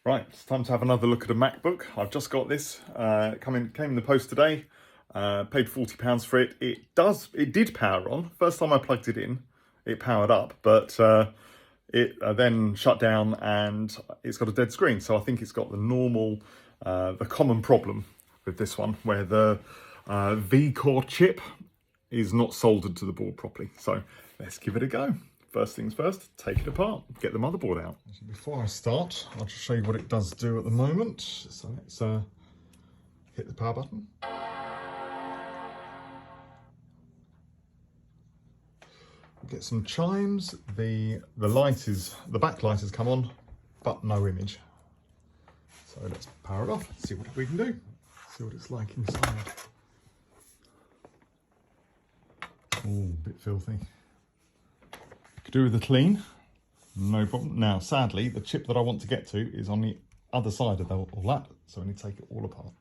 Right, it's time to have another look at a MacBook. I've just got this, came in the post today, paid £40 for it. It did power on. First time I plugged it in, it powered up, but it then shut down and it's got a dead screen. So I think it's got the normal, the common problem with this one, where the V-core chip is not soldered to the board properly. So let's give it a go. First things first, take it apart, get the motherboard out. Before I start, I'll just show you what it does do at the moment. So let's hit the power button. Get some chimes. The backlight has come on, but no image. So let's power it off, see what we can do. See what it's like inside. Oh, a bit filthy. Could do with a clean, no problem. Now, sadly, the chip that I want to get to is on the other side of all that, so I need to take it all apart.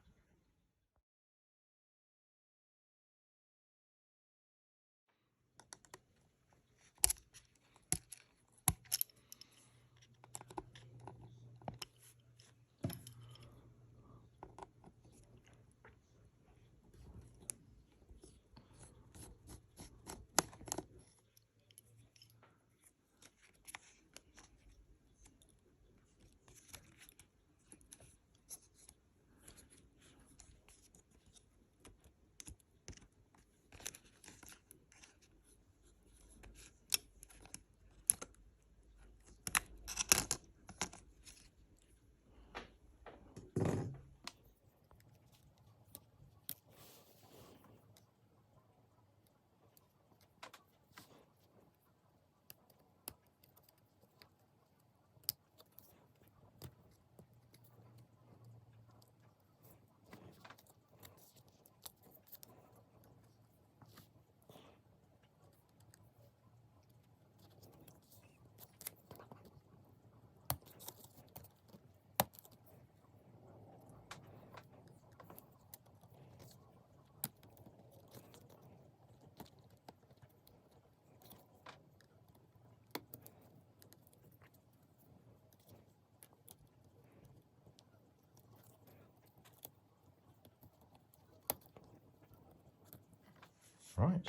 Right,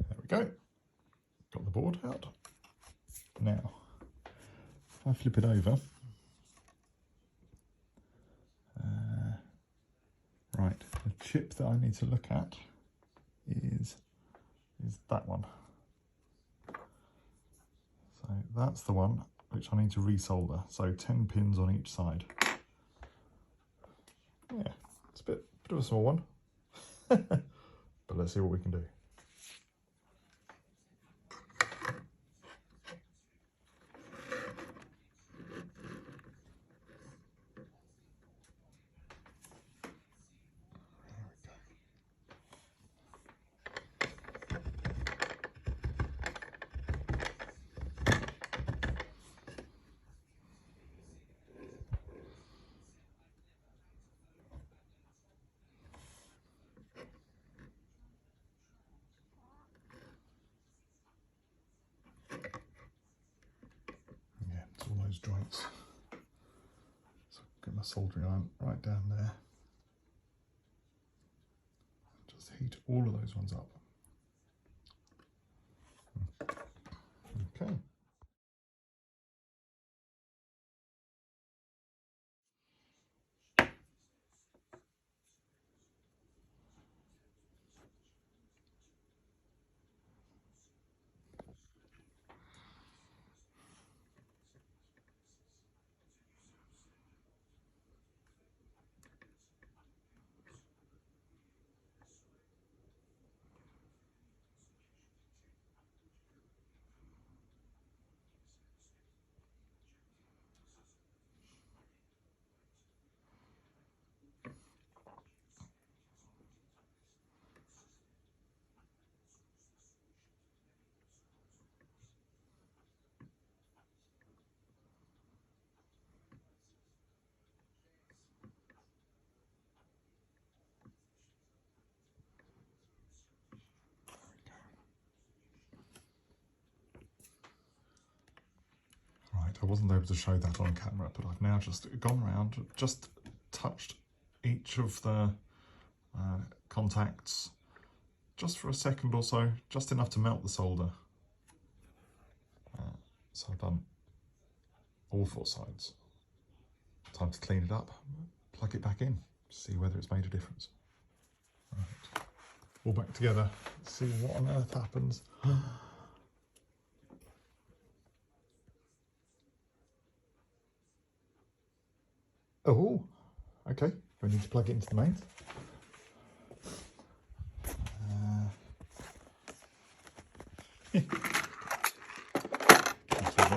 there we go. Got the board out. Now, if I flip it over, right, the chip that I need to look at is that one. So that's the one which I need to resolder. So 10 pins on each side. Yeah, it's a bit of a small one. But let's see what we can do. Yeah, it's all those joints. So get my soldering iron right down there. Just heat all of those ones up. Okay. Right, I wasn't able to show that on camera, but I've now just gone round, just touched each of the contacts just for a second or so, just enough to melt the solder. So I've done all 4 sides. Time to clean it up, plug it back in, see whether it's made a difference. Right, all back together, see what on earth happens. Oh, okay, we need to plug it into the mains. Come on.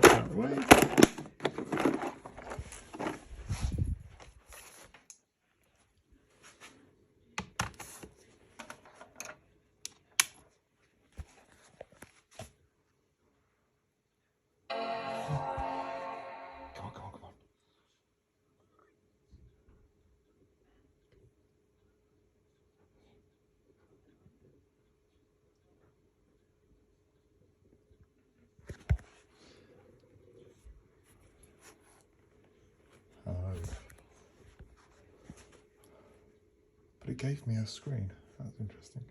But it gave me a screen. That's interesting.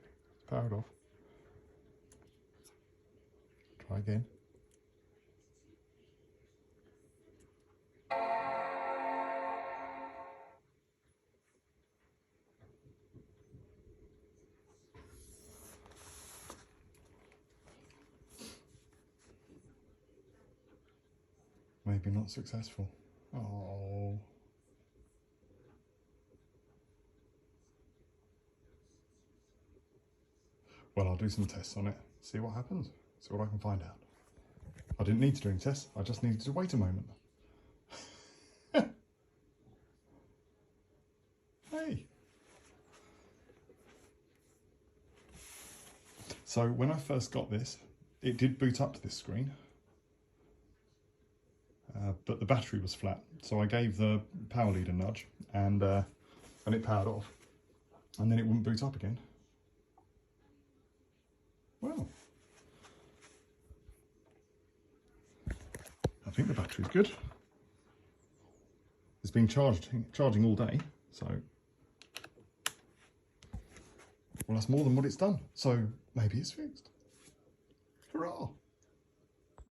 Powered off. Try again. Maybe not successful. Oh. Well, I'll do some tests on it, see what happens, see what I can find out. I didn't need to do any tests, I just needed to wait a moment. Hey! So when I first got this, it did boot up to this screen, but the battery was flat. So I gave the power lead a nudge and it powered off, and then it wouldn't boot up again. Well, I think the battery's good. It's been charging all day, so well, that's more than what it's done. So maybe it's fixed.